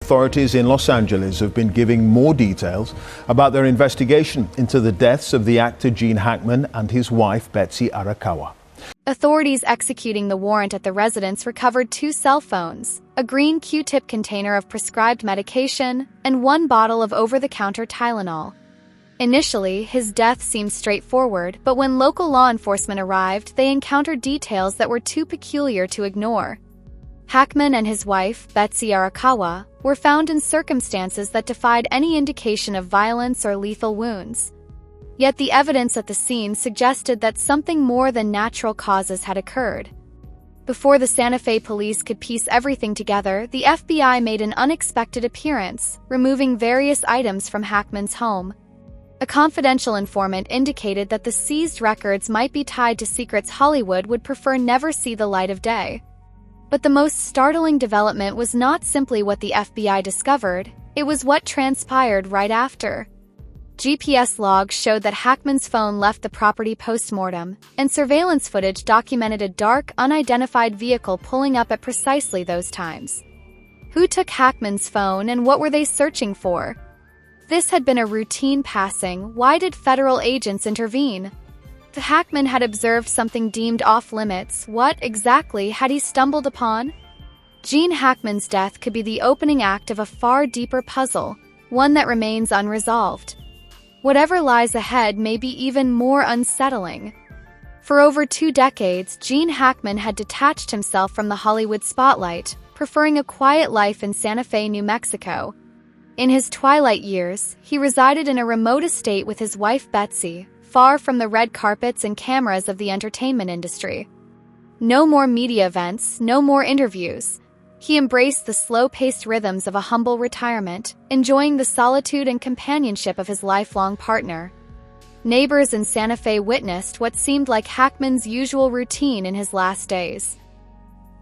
Authorities in Los Angeles have been giving more details about their investigation into the deaths of the actor Gene Hackman and his wife Betsy Arakawa. Authorities executing the warrant at the residence recovered 2 cell phones, a green Q-tip container of prescribed medication, and 1 bottle of over-the-counter Tylenol. Initially, his death seemed straightforward, but when local law enforcement arrived, they encountered details that were too peculiar to ignore. Hackman and his wife, Betsy Arakawa, were found in circumstances that defied any indication of violence or lethal wounds. Yet the evidence at the scene suggested that something more than natural causes had occurred. Before the Santa Fe police could piece everything together, the FBI made an unexpected appearance, removing various items from Hackman's home. A confidential informant indicated that the seized records might be tied to secrets Hollywood would prefer never see the light of day. But the most startling development was not simply what the FBI discovered, it was what transpired right after. GPS logs showed that Hackman's phone left the property post-mortem, and surveillance footage documented a dark, unidentified vehicle pulling up at precisely those times. Who took Hackman's phone and what were they searching for? This had been a routine passing. Why did federal agents intervene? If Hackman had observed something deemed off-limits, what exactly had he stumbled upon? Gene Hackman's death could be the opening act of a far deeper puzzle, one that remains unresolved. Whatever lies ahead may be even more unsettling. For over 2 decades, Gene Hackman had detached himself from the Hollywood spotlight, preferring a quiet life in Santa Fe, New Mexico. In his twilight years, he resided in a remote estate with his wife Betsy, far from the red carpets and cameras of the entertainment industry. No more media events, no more interviews. He embraced the slow-paced rhythms of a humble retirement, enjoying the solitude and companionship of his lifelong partner. Neighbors in Santa Fe witnessed what seemed like Hackman's usual routine in his last days.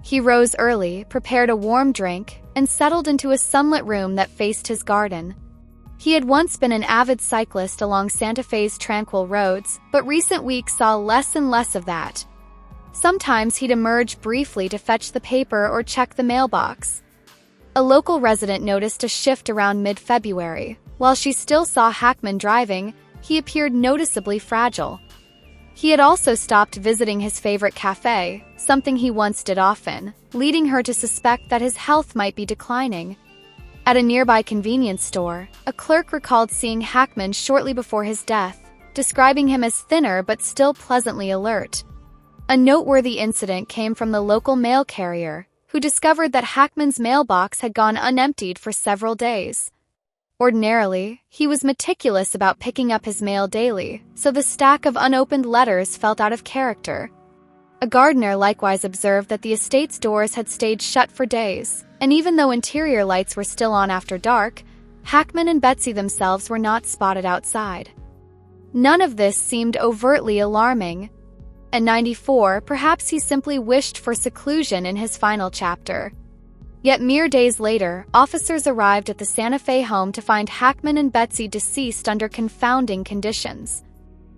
He rose early, prepared a warm drink, and settled into a sunlit room that faced his garden. He had once been an avid cyclist along Santa Fe's tranquil roads, but recent weeks saw less and less of that. Sometimes he'd emerge briefly to fetch the paper or check the mailbox. A local resident noticed a shift around mid-February. While she still saw Hackman driving, he appeared noticeably fragile. He had also stopped visiting his favorite cafe, something he once did often, leading her to suspect that his health might be declining. At a nearby convenience store, a clerk recalled seeing Hackman shortly before his death, describing him as thinner but still pleasantly alert. A noteworthy incident came from the local mail carrier, who discovered that Hackman's mailbox had gone unemptied for several days. Ordinarily, he was meticulous about picking up his mail daily, so the stack of unopened letters felt out of character. A gardener likewise observed that the estate's doors had stayed shut for days, and even though interior lights were still on after dark, Hackman and Betsy themselves were not spotted outside. None of this seemed overtly alarming. At 94, perhaps he simply wished for seclusion in his final chapter. Yet mere days later, officers arrived at the Santa Fe home to find Hackman and Betsy deceased under confounding conditions.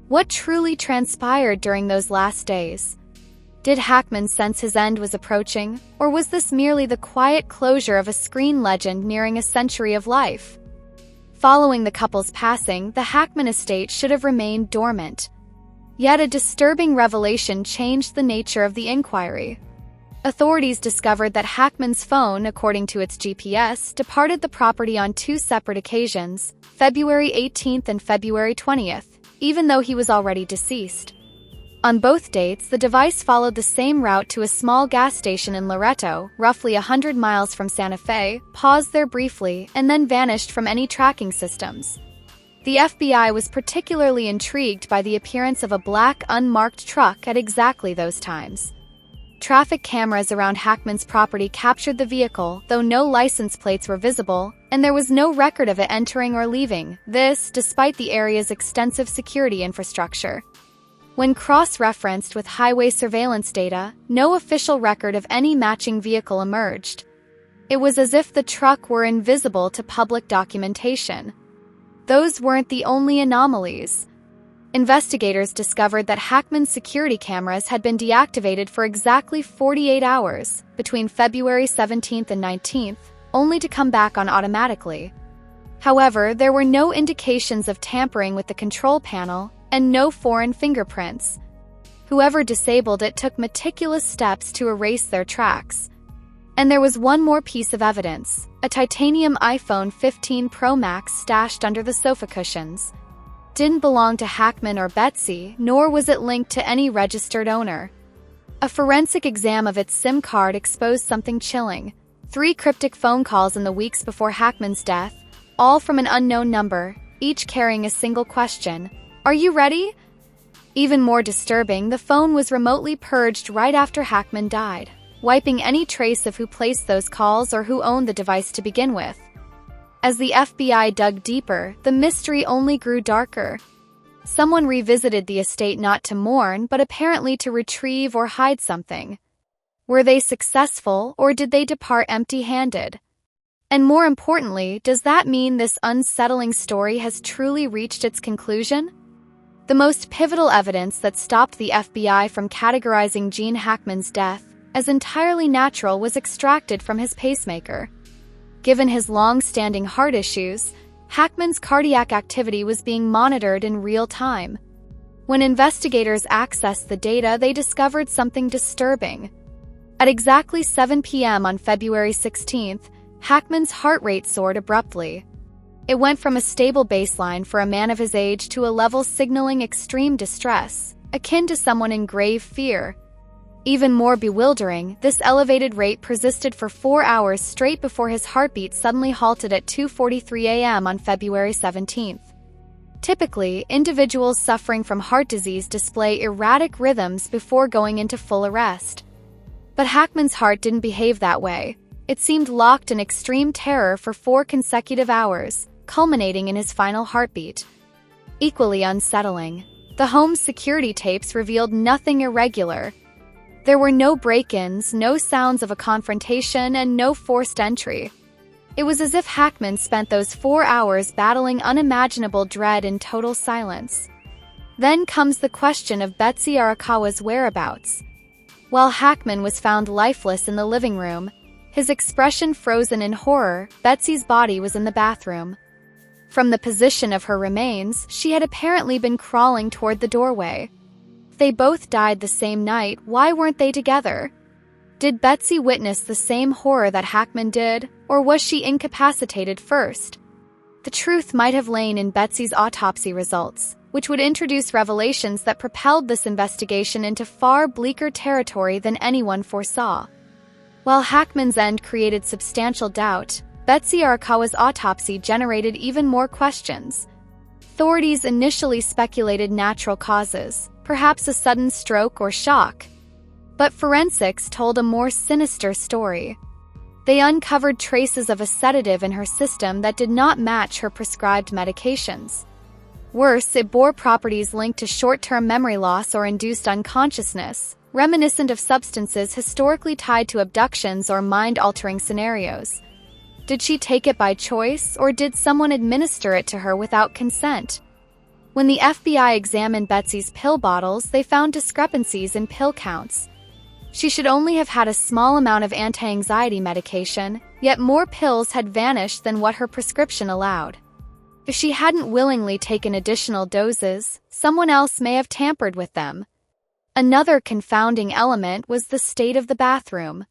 What truly transpired during those last days? Did Hackman sense his end was approaching, or was this merely the quiet closure of a screen legend nearing a century of life? Following the couple's passing, the Hackman estate should have remained dormant. Yet a disturbing revelation changed the nature of the inquiry. Authorities discovered that Hackman's phone, according to its GPS, departed the property on 2 separate occasions, February 18th and February 20th, even though he was already deceased. On both dates, the device followed the same route to a small gas station in Loretto, roughly 100 miles from Santa Fe, paused there briefly, and then vanished from any tracking systems. The FBI was particularly intrigued by the appearance of a black, unmarked truck at exactly those times. Traffic cameras around Hackman's property captured the vehicle, though no license plates were visible, and there was no record of it entering or leaving, this despite the area's extensive security infrastructure. When cross-referenced with highway surveillance data, no official record of any matching vehicle emerged. It was as if the truck were invisible to public documentation. Those weren't the only anomalies. Investigators discovered that Hackman's security cameras had been deactivated for exactly 48 hours, between February 17th and 19th, only to come back on automatically. However, there were no indications of tampering with the control panel and no foreign fingerprints. Whoever disabled it took meticulous steps to erase their tracks. And there was one more piece of evidence: a titanium iPhone 15 Pro Max stashed under the sofa cushions. Didn't belong to Hackman or Betsy, nor was it linked to any registered owner. A forensic exam of its SIM card exposed something chilling: 3 cryptic phone calls in the weeks before Hackman's death, all from an unknown number, each carrying a single question: "Are you ready?" Even more disturbing, the phone was remotely purged right after Hackman died, wiping any trace of who placed those calls or who owned the device to begin with. As the FBI dug deeper, the mystery only grew darker. Someone revisited the estate not to mourn, but apparently to retrieve or hide something. Were they successful, or did they depart empty-handed? And more importantly, does that mean this unsettling story has truly reached its conclusion? The most pivotal evidence that stopped the FBI from categorizing Gene Hackman's death as entirely natural was extracted from his pacemaker. Given his long-standing heart issues, Hackman's cardiac activity was being monitored in real time. When investigators accessed the data, they discovered something disturbing. At exactly 7 p.m. on February 16th, Hackman's heart rate soared abruptly. It went from a stable baseline for a man of his age to a level signaling extreme distress, akin to someone in grave fear. Even more bewildering, this elevated rate persisted for 4 hours straight before his heartbeat suddenly halted at 2:43 a.m. on February 17th. Typically, individuals suffering from heart disease display erratic rhythms before going into full arrest. But Hackman's heart didn't behave that way. It seemed locked in extreme terror for 4 consecutive hours, culminating in his final heartbeat. Equally unsettling, the home's security tapes revealed nothing irregular. There were no break-ins, no sounds of a confrontation, and no forced entry. It was as if Hackman spent those 4 hours battling unimaginable dread in total silence. Then comes the question of Betsy Arakawa's whereabouts. While Hackman was found lifeless in the living room, his expression frozen in horror, Betsy's body was in the bathroom. From the position of her remains, she had apparently been crawling toward the doorway. If they both died the same night, why weren't they together? Did Betsy witness the same horror that Hackman did, or was she incapacitated first? The truth might have lain in Betsy's autopsy results, which would introduce revelations that propelled this investigation into far bleaker territory than anyone foresaw. While Hackman's end created substantial doubt, Betsy Arakawa's autopsy generated even more questions. Authorities initially speculated natural causes, perhaps a sudden stroke or shock. But forensics told a more sinister story. They uncovered traces of a sedative in her system that did not match her prescribed medications. Worse, it bore properties linked to short-term memory loss or induced unconsciousness, reminiscent of substances historically tied to abductions or mind-altering scenarios. Did she take it by choice, or did someone administer it to her without consent? When the FBI examined Betsy's pill bottles, they found discrepancies in pill counts. She should only have had a small amount of anti-anxiety medication, yet more pills had vanished than what her prescription allowed. If she hadn't willingly taken additional doses, someone else may have tampered with them. Another confounding element was the state of the bathroom.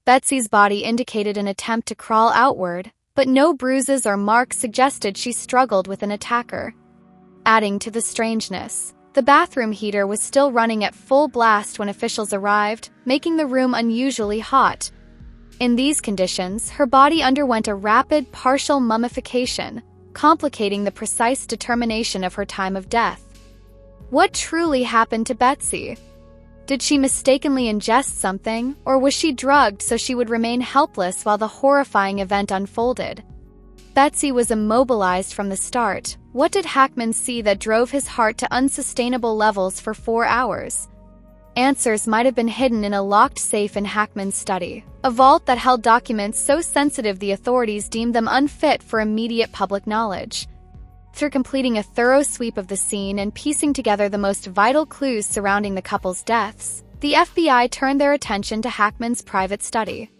Betsy's body indicated an attempt to crawl outward, but no bruises or marks suggested she struggled with an attacker. Adding to the strangeness, the bathroom heater was still running at full blast when officials arrived, making the room unusually hot. In these conditions, her body underwent a rapid, partial mummification, complicating the precise determination of her time of death. What truly happened to Betsy? Did she mistakenly ingest something, or was she drugged so she would remain helpless while the horrifying event unfolded? Betsy was immobilized from the start. What did Hackman see that drove his heart to unsustainable levels for 4 hours? Answers might have been hidden in a locked safe in Hackman's study, a vault that held documents so sensitive the authorities deemed them unfit for immediate public knowledge. After completing a thorough sweep of the scene and piecing together the most vital clues surrounding the couple's deaths, the FBI turned their attention to Hackman's private study.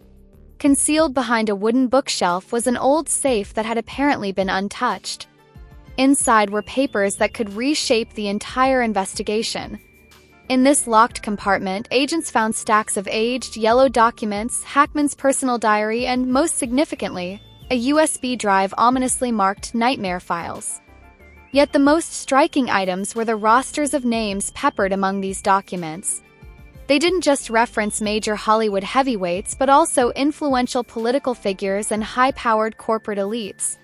Concealed behind a wooden bookshelf was an old safe that had apparently been untouched. Inside were papers that could reshape the entire investigation. In this locked compartment, agents found stacks of aged, yellow documents, Hackman's personal diary, and, most significantly, a USB drive ominously marked nightmare files. Yet the most striking items were the rosters of names peppered among these documents. They didn't just reference major Hollywood heavyweights, but also influential political figures and high-powered corporate elites.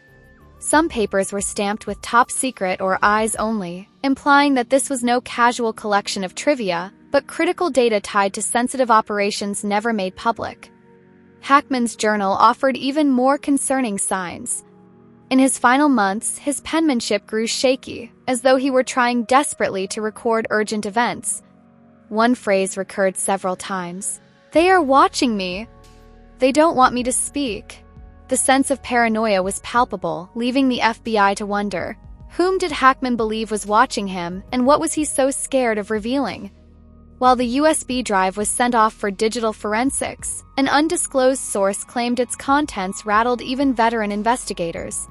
Some papers were stamped with top secret or eyes only, implying that this was no casual collection of trivia, but critical data tied to sensitive operations never made public. Hackman's journal offered even more concerning signs. In his final months, his penmanship grew shaky, as though he were trying desperately to record urgent events. One phrase recurred several times. "They are watching me. They don't want me to speak." The sense of paranoia was palpable, leaving the FBI to wonder, whom did Hackman believe was watching him, and what was he so scared of revealing? While the USB drive was sent off for digital forensics, an undisclosed source claimed its contents rattled even veteran investigators.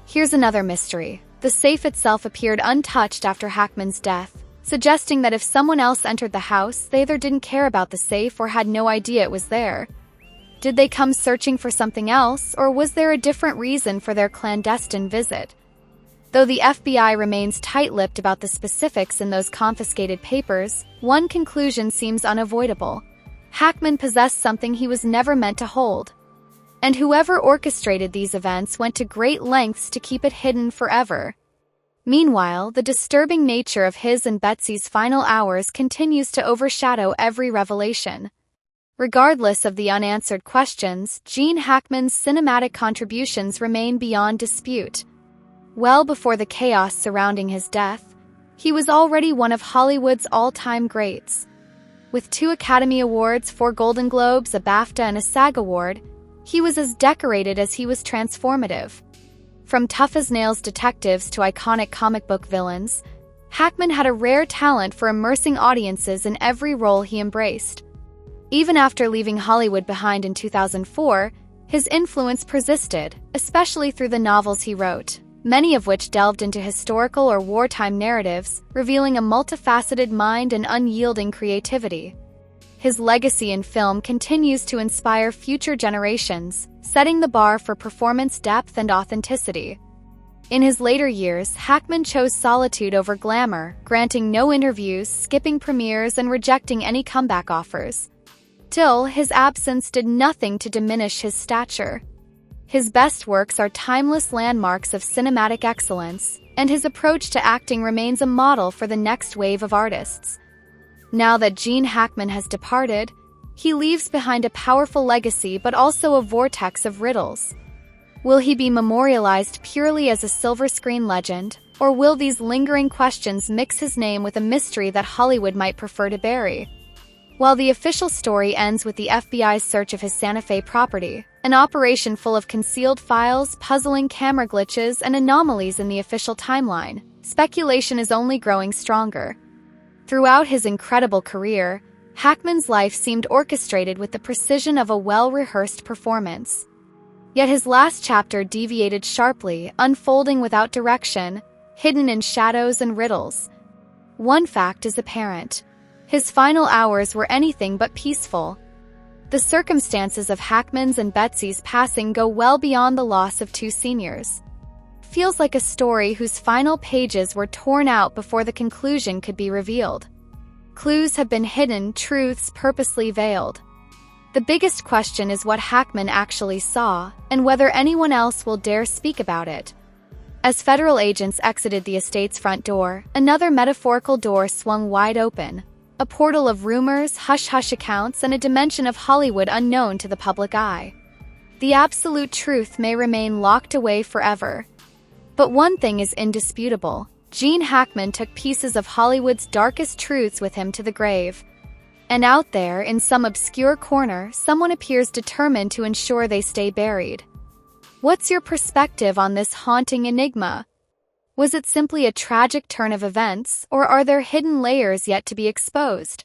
Here's another mystery. The safe itself appeared untouched after Hackman's death, suggesting that if someone else entered the house, they either didn't care about the safe or had no idea it was there. Did they come searching for something else, or was there a different reason for their clandestine visit? Though the FBI remains tight-lipped about the specifics in those confiscated papers, one conclusion seems unavoidable. Hackman possessed something he was never meant to hold. And whoever orchestrated these events went to great lengths to keep it hidden forever. Meanwhile, the disturbing nature of his and Betsy's final hours continues to overshadow every revelation. Regardless of the unanswered questions, Gene Hackman's cinematic contributions remain beyond dispute. Well before the chaos surrounding his death, he was already one of Hollywood's all-time greats. With 2 Academy Awards, 4 Golden Globes, a BAFTA, and a SAG Award, he was as decorated as he was transformative. From tough-as-nails detectives to iconic comic book villains, Hackman had a rare talent for immersing audiences in every role he embraced. Even after leaving Hollywood behind in 2004, his influence persisted, especially through the novels he wrote, many of which delved into historical or wartime narratives, revealing a multifaceted mind and unyielding creativity. His legacy in film continues to inspire future generations, setting the bar for performance depth and authenticity. In his later years, Hackman chose solitude over glamour, granting no interviews, skipping premieres, and rejecting any comeback offers. Still, his absence did nothing to diminish his stature. His best works are timeless landmarks of cinematic excellence, and his approach to acting remains a model for the next wave of artists. Now that Gene Hackman has departed, he leaves behind a powerful legacy but also a vortex of riddles. Will he be memorialized purely as a silver screen legend, or will these lingering questions mix his name with a mystery that Hollywood might prefer to bury? While the official story ends with the FBI's search of his Santa Fe property, an operation full of concealed files, puzzling camera glitches, and anomalies in the official timeline, speculation is only growing stronger. Throughout his incredible career, Hackman's life seemed orchestrated with the precision of a well-rehearsed performance. Yet his last chapter deviated sharply, unfolding without direction, hidden in shadows and riddles. One fact is apparent. His final hours were anything but peaceful. The circumstances of Hackman's and Betsy's passing go well beyond the loss of 2 seniors. Feels like a story whose final pages were torn out before the conclusion could be revealed. Clues have been hidden, truths purposely veiled. The biggest question is what Hackman actually saw, and whether anyone else will dare speak about it. As federal agents exited the estate's front door, another metaphorical door swung wide open. A portal of rumors, hush-hush accounts, and a dimension of Hollywood unknown to the public eye. The absolute truth may remain locked away forever. But one thing is indisputable. Gene Hackman took pieces of Hollywood's darkest truths with him to the grave. And out there, in some obscure corner, someone appears determined to ensure they stay buried. What's your perspective on this haunting enigma? Was it simply a tragic turn of events, or are there hidden layers yet to be exposed?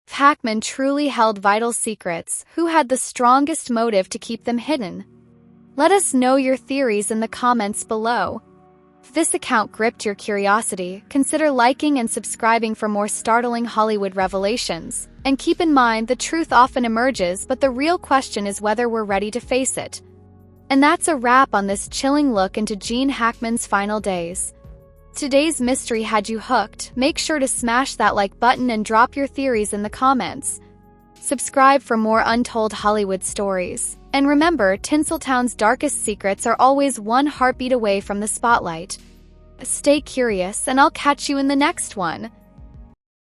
If Hackman truly held vital secrets, who had the strongest motive to keep them hidden? Let us know your theories in the comments below. If this account gripped your curiosity, consider liking and subscribing for more startling Hollywood revelations. And keep in mind, the truth often emerges, but the real question is whether we're ready to face it. And that's a wrap on this chilling look into Gene Hackman's final days. Today's mystery had you hooked. Make sure to smash that like button and drop your theories in the comments. Subscribe for more untold Hollywood stories. And remember, Tinseltown's darkest secrets are always one heartbeat away from the spotlight. Stay curious, and I'll catch you in the next one.